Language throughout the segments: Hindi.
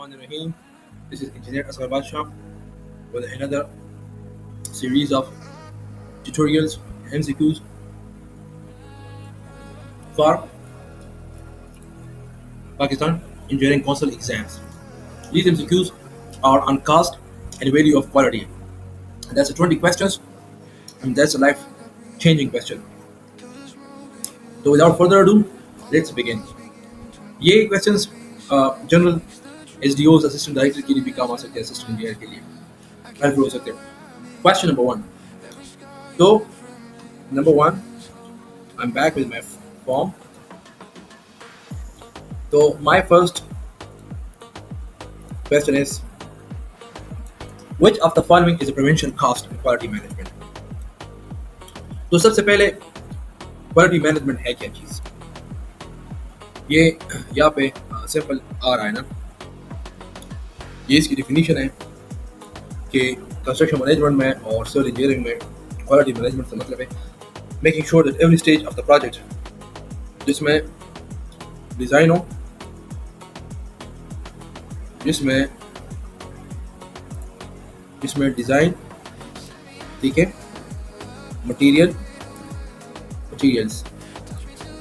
Bismillahirrahmanirrahim. This is Engineer Asghar Badshah with another series of tutorials and MCQs for Pakistan Engineering Council exams. These MCQs are on cost and value of quality. That's a 20 questions and that's a life-changing question. So without further ado, let's begin. ये questions general SDO assistant director के लिए भी काम आ सकते हैं, असिस्टेंट इंजीनियर के लिए हेल्पफुल हो सकते हैं. Question number 1. तो number 1, I am back with my form. तो my first question is which of the following is a prevention cost in quality management. तो सबसे पहले क्वालिटी मैनेजमेंट है क्या चीज़. ये यहाँ पे सिंपल आ रहा है ना, ये इसकी डिफिनीशन है कि कंस्ट्रक्शन मैनेजमेंट में और सिविल इंजीनियरिंग में क्वालिटी मैनेजमेंट का मतलब है making sure that every stage of the project जिसमें डिज़ाइन हो, जिसमें डिज़ाइन, ठीक है, मटीरियल्स,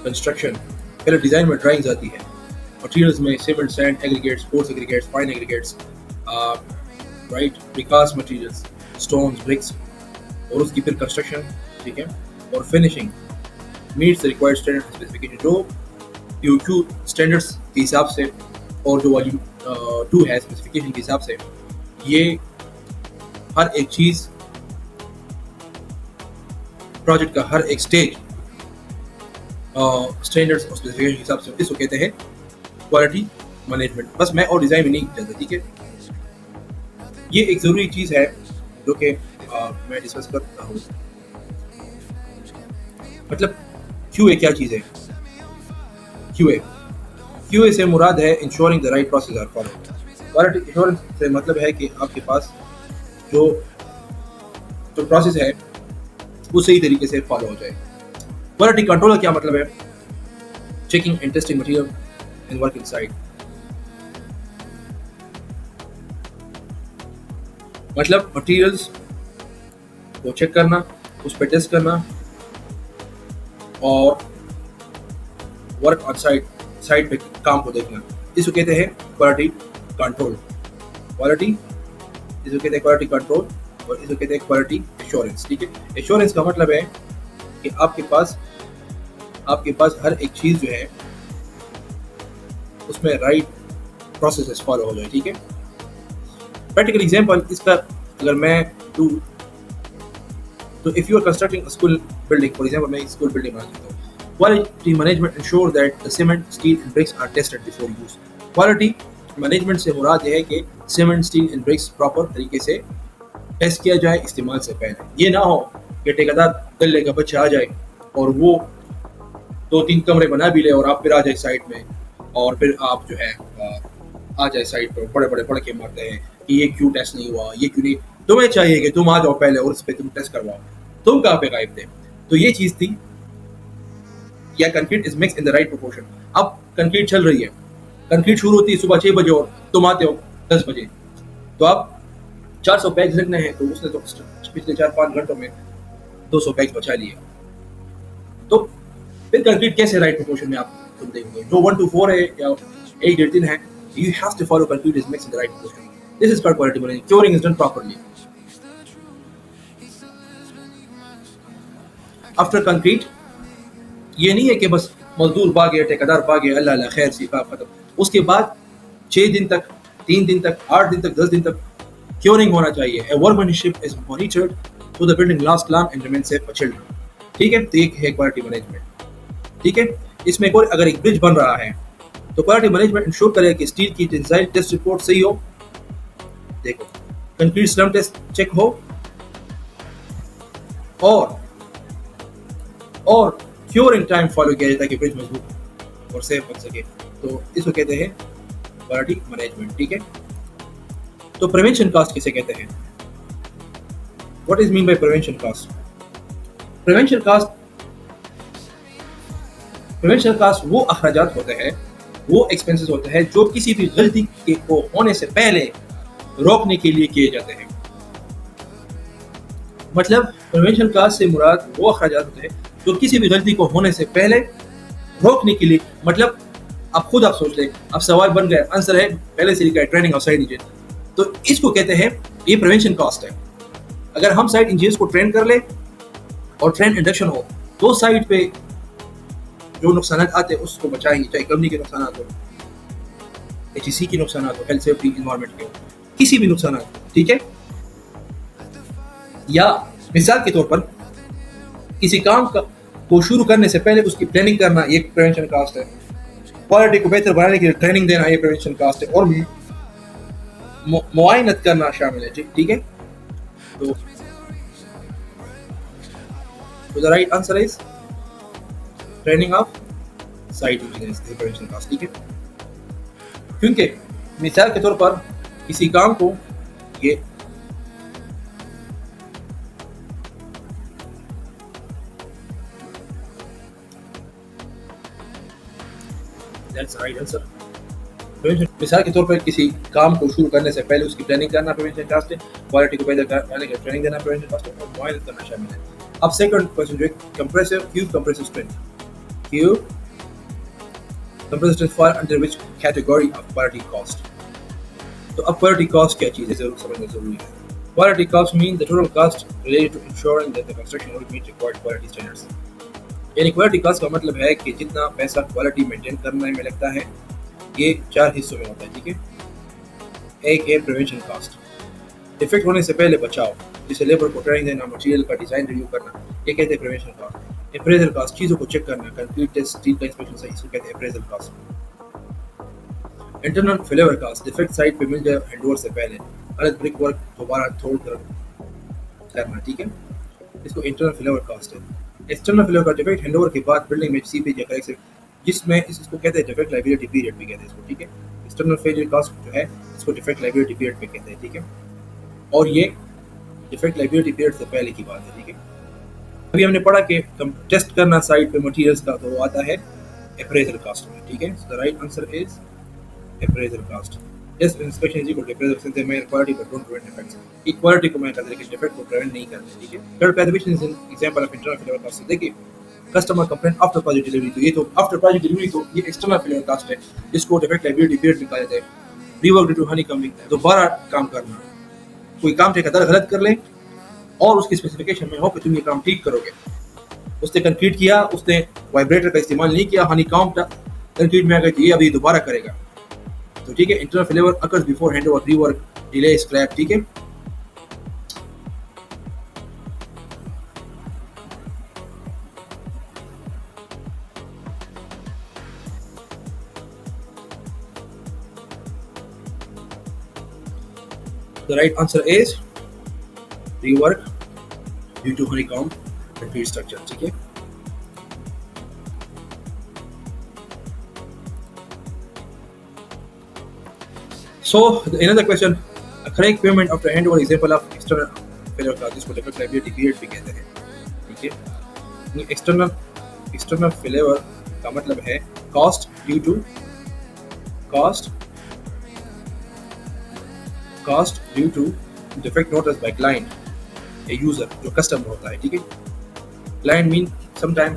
कंस्ट्रक्शन. पहले डिज़ाइन में ड्राइंग्स आती है, मटीरियल्स में cement, sand, aggregates, coarse aggregates, fine aggregates, right, precast materials, stones, bricks, और उसकी फिर कंस्ट्रक्शन, ठीक है, और finishing meets the required standard specification. जो यूक्यू स्टैंडर्ड्स के हिसाब से और जो वॉल्यूम 2 है स्पेसिफिकेशन के हिसाब से, ये हर एक चीज़ प्रोजेक्ट का हर एक स्टेज स्टैंडर्ड्स और स्पेसिफिकेशन के हिसाब से, इसको कहते हैं क्वालिटी मैनेजमेंट. बस मैं और डिज़ाइन में नहीं जाता, ठीक है. ये एक ज़रूरी चीज़ है जो कि मैं डिस्कस करता हूँ. मतलब क्यूए क्या चीज़ है. क्यूए से मुराद है ensuring the right process are follow. Quality insurance से मतलब है कि आपके पास जो प्रोसेस है वो सही तरीके से फॉलो हो जाए. क्वालिटी कंट्रोल का क्या मतलब है. Checking and testing material and work inside. मतलब मटीरियल्स को चेक करना, उस पर टेस्ट करना, और वर्क ऑन साइड पे काम को देखना. इसको कहते हैं क्वालिटी कंट्रोल. इसको कहते हैं क्वालिटी कंट्रोल और इसको कहते हैं क्वालिटी एश्योरेंस, ठीक है. एश्योरेंस का मतलब है कि आपके पास हर एक चीज़ जो है उसमें राइट प्रोसेस फॉलो हो जाए, ठीक है. प्रैक्टिकल एग्जांपल इसका अगर मैं दूँ तो if you are constructing a school building, for example मैं एक स्कूल बिल्डिंग बना सकता हूँ. Quality management ensure that the cement, steel and bricks are tested before use. Quality management से मुराद यह है कि cement, steel and bricks proper तरीके से टेस्ट किया जाए इस्तेमाल से पहले. ये ना हो कि ठेकेदार गले का बच्चा आ जाए और वो 2-3 कमरे बना भी ले और आप फिर आ जाए साइट में, और फिर आप जो है आ जाए साइट पर बड़े बड़े पढ़ के मारते हैं कि ये क्यों टेस्ट नहीं हुआ, ये क्यों नहीं. तुम्हें चाहिए कि तुम आ जाओ पहले और उस पर तुम टेस्ट करवाओ. तुम कहाँ पे गायब थे. तो ये चीज़ थी. या concrete is mix in the right proportion. अब कंक्रीट चल रही है, कंक्रीट शुरू होती है सुबह 6 बजे और तुम आते हो 10 बजे, तो आप 400 बैग्स रखने हैं, तो उसने तो पिछले 4-5 घंटों में 200 बैग्स बचा लिए. तो फिर कंक्रीट कैसे राइट प्रोपोर्शन में आप तुम देखेंगे. जो 1 to 4 है या 8-3 है, you have to follow concrete is mixed in the right proportion. This is called quality management. Curing is done properly. After concrete, ये नहीं है कि बस मजदूर भागे, ठेकेदार भागे, अल्लाह अल्लाह खैर सी बात खत्म. उसके बाद 6 दिन तक, 3 दिन तक, 8 दिन तक, 10 दिन तक क्योरिंग होना चाहिए. A workmanship is monitored so the building lasts long and remains safe for children. ठीक है. तो एक है क्वालिटी मैनेजमेंट, ठीक है. इसमें कोई अगर एक ब्रिज बन रहा है तो क्वालिटी मैनेजमेंट इंश्योर करेगा कि स्टील की टेंसाइल टेस्ट रिपोर्ट सही हो. देखो, कंक्रीट स्लम टेस्ट चेक हो, और क्योरिंग टाइम फॉलो किया जाता है कि ब्रिज मजबूत और सेफ बन सके. तो इसको कहते हैं क्वालिटी मैनेजमेंट, ठीक है. तो प्रिवेंशन कॉस्ट किसे कहते हैं. What is mean by prevention cost. Prevention cost वो अखराजात होते हैं वो एक्सपेंसेस होते हैं जो किसी भी गलती के को होने से पहले रोकने के लिए किए जाते हैं। मतलब प्रिवेंशन कास्ट से मुराद वो अखराजात होते हैं जो किसी भी गलती को होने से पहले रोकने के लिए, मतलब आप सोच लें, अब सवाल बन गया, आंसर है पहले से लिखा है ट्रेनिंग ऑफ साइट इंजीनियर, तो इसको कहते हैं ये प्रिवेंशन कॉस्ट है। अगर हम साइट इंजीनियर्स को ट्रेन कर ले और ट्रेन इंडक्शन हो तो साइट पे जो नुकसान आते हैं उसको बचाएंगे, चाहे कंपनी के नुकसान हो, एचईसी के नुकसान हो, हेल्थ सेफ्टी इन्वायरमेंट के हो, किसी भी नुकसान, ठीक है। या मिसाल के तौर पर किसी काम को शुरू करने से पहले उसकी प्लानिंग करना ये प्रिवेंशन कास्ट है। क्वालिटी को बेहतर बनाने के लिए ट्रेनिंग देना ये प्रिवेंशन कास्ट है। और मुआयनत करना शामिल है, ठीक है। तो the right answer is training of site engineers prevention cost, ठीक है। क्योंकि मिसाल के तौर पर किसी काम को ये राइट आंसर। मिसाल के तौर पर किसी काम को शुरू करने से पहले उसकी प्लानिंग करना प्रिवेंशन कास्ट है, क्वालिटी को बेहतर करने के लिए ट्रेनिंग देना प्रिवेंशन कास्ट है, और मुआयनत करना शामिल है। अब सेकंड क्वेश्चन जो है compressive cube compressive strength, cube compressive strength fall under which category of quality cost. तो अब क्वालिटी कॉस्ट क्या चीज़ है, जरूर समझना जरूरी है। Quality cost mean the total cost related to ensuring that the construction will meet required quality standards. यानी क्वालिटी कॉस्ट का मतलब है कि जितना पैसा क्वालिटी मेंटेन करने में लगता है, ये 4 हिस्सों में होता है, ठीक है। एक है प्रिवेंशन कॉस्ट, डिफेक्ट होने से पहले बचाव, जिसे लेबर को ट्रेनिंग देना, मटेरियल का डिजाइन रिव्यू करना, ये कहते हैं प्रिवेंशन कॉस्ट। अप्रेजल कॉस्ट, चीज़ों को चेक करना, कंक्रीट टेस्ट, स्टील का इंस्पेक्शन सही, इसको कहते हैं appraisal cost. Internal failure cost, defect site पे मिल जाए हैंडओवर से पहले, गलत ब्रिक वर्क दोबारा तोड़ कर करना, ठीक है, इसको इंटरनल फेलियर कॉस्ट है। एक्सटर्नल फेलियर का डिफेक्ट हैंडओवर के बाद बिल्डिंग में सीपेज या करेक्शन, जिसमें इसको कहते हैं डिफेक्ट लायबिलिटी पीरियड भी कहते हैं इसको, ठीक है। एक्सटर्नल फेलियर कॉस्ट जो है इसको डिफेक्ट लायबिलिटी पीरियड भी कहते हैं, ठीक है। और ये डिफेक्ट लायबिलिटी पीरियड से पहले की बात है, ठीक है। अभी हमने पढ़ा कि टेस्ट करना साइट पे मटेरियल्स का, तो वो आता है अप्रेजल कॉस्ट में, ठीक है। So the right answer is appraisal cost. Test inspection is equal to appraisal, since they measure quality but don't prevent defects. Equality को मैं करते लेकिन डिफेक्ट को प्रिवेंट नहीं करते, ठीक है। Third classification is an example of internal failure cost. देखिए customer complaint after project delivery, तो ये तो आफ्टर प्रोजेक्ट डिलीवरी, तो ये एक्सटर्नल फेलियर कॉस्ट है, जिसको डिफेक्ट लायबिलिटी पीरियड में कहा जाता है। Rework due to honeycombing, दोबारा काम करना, कोई काम ठेकेदार गलत कर ले और उसकी स्पेसिफिकेशन में हो कि तुम ये काम ठीक करोगे, उसने कंक्रीट किया, उसने वाइब्रेटर का इस्तेमाल नहीं किया, हनी कॉम कंक्रीट में आ गई, तो ये अभी दोबारा करेगा, तो ठीक है। Internal failure occurs before handover, rework, delay, scrap, ठीक है। The right answer is rework due to honeycomb concrete structure, ठीक है। So another question, a correct payment after handover example of external failure का, जिसको डिफेक्ट लायबिलिटी पीरियड भी कहते हैं, ठीक है। एक्सटर्नल फेलियर का मतलब है cost due to defect notice by client, a user जो कस्टमर होता है, ठीक है। क्लाइंट मीन समटाइम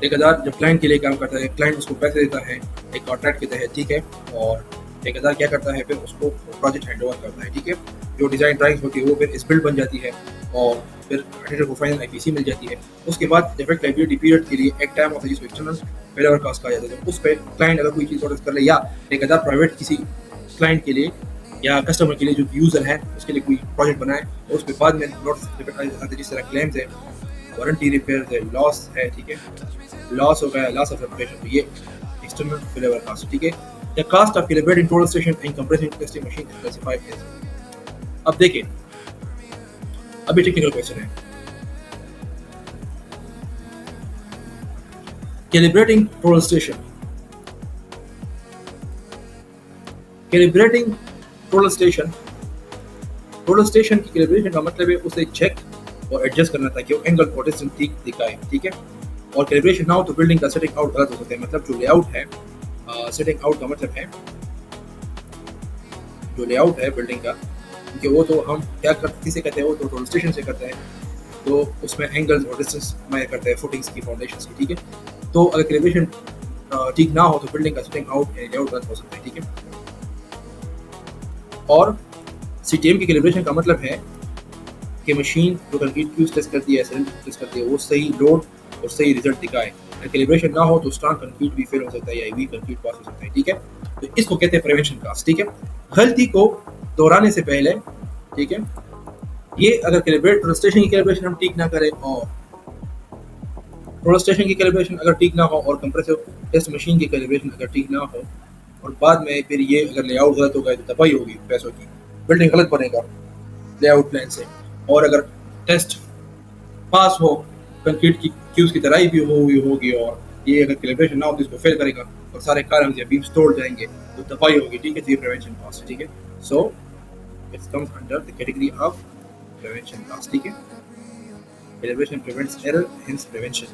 ठेकेदार जब क्लाइंट के लिए काम करता है, क्लाइंट उसको पैसे देता है एक कॉन्ट्रैक्ट के तहत, ठीक है। और ठेकेदार क्या करता है, फिर उसको प्रोजेक्ट हैंडओवर करता है, ठीक है। जो डिज़ाइन ड्राइंग्स होती है वो फिर इस बिल्ड बन जाती है और फिर ऑडिटर को फाइनल आईपीसी मिल जाती है। उसके बाद डिफेक्ट लायबिलिटी पीरियड के लिए एक टाइम होता है जिसको एक्सटर्नल फेलियर कॉस्ट कहा जाता है। उस पर क्लाइंट अगर कोई चीज़ ऑर्डर कर ले या ठेकेदार प्राइवेट किसी क्लाइंट के लिए या कस्टमर के लिए जो यूज़र है उसके लिए कोई प्रोजेक्ट बनाए और उसके बाद में नोटिस डिफेक्ट आते हैं, जिस तरह क्लेम्स है, वारंटी रिपेयर है, लॉस है, ठीक है, लॉस हो गया, लॉस ऑफ रेपुटेशन, तो ये एक्सटर्नल फेलियर कॉस्ट, ठीक है। The cost of calibrating total station and compressing testing machine is classified as. अब देखिए अभी टेक्निकल क्वेश्चन है, calibrating total station, calibrating total station की कैलिब्रेशन का मतलब है उसे चेक और एडजस्ट करना ताकि वो एंगल और डिस्टेंस ठीक दिखाए, ठीक है। और कैलिब्रेशन ना हो तो बिल्डिंग का सेटिंग आउट गलत हो सकता है। मतलब जो लेआउट है, सेटिंग आउट का मतलब है जो लेआउट है बिल्डिंग का, क्योंकि वो तो हम क्या कर किसे कहते हैं, वो तो रोड स्टेशन से करते हैं, तो उसमें एंगल्स और डिस्टेंस मैं करते हैं फुटिंग्स की, फाउंडेशंस की, ठीक है। तो अगर कैलिब्रेशन ठीक ना हो तो बिल्डिंग का सेटिंग आउट लेआउट गलत हो सकता है, ठीक है। और सीटीएम की कैलिब्रेशन का मतलब है कि मशीन जो कंक्रीट क्यूज टेस्ट करती है, सिलेंडर टेस्ट करती है, वो सही लोड और सही रिजल्ट दिखाए। अगर कैलिब्रेशन ना हो तो स्ट्रॉन्ग कंक्रीट भी फेल हो सकता है या वीक कंक्रीट पास हो सकता है, ठीक है। तो इसको कहते हैं प्रिवेंशन कास्ट, ठीक है। गलती को दोहराने से पहले, ठीक है, ये अगर कैलिब्रेट स्टेशन की कैलिब्रेशन हम ठीक ना करें और रोड स्टेशन की कैलिब्रेशन अगर ठीक ना हो और कंप्रेसर टेस्ट मशीन की कैलिब्रेशन अगर ठीक ना हो और बाद में फिर ये अगर लेआउट गलत हो गए तो तबाही होगी पैसों की, बिल्डिंग गलत बनेगा लेआउट प्लान से। और अगर टेस्ट पास हो, कंक्रीट की क्यूज की तराई भी हुई होगी और ये अगर कैलिब्रेशन ना हो तो इसको फेल करेगा और सारे कॉलम्स या बीम्स तोड़ जाएंगे, तो तबाही होगी, ठीक है। तो ये प्रिवेंशन कॉस्ट, ठीक है। So it's comes under the category of prevention cost, ठीक है। Calibration prevents error, hence prevention.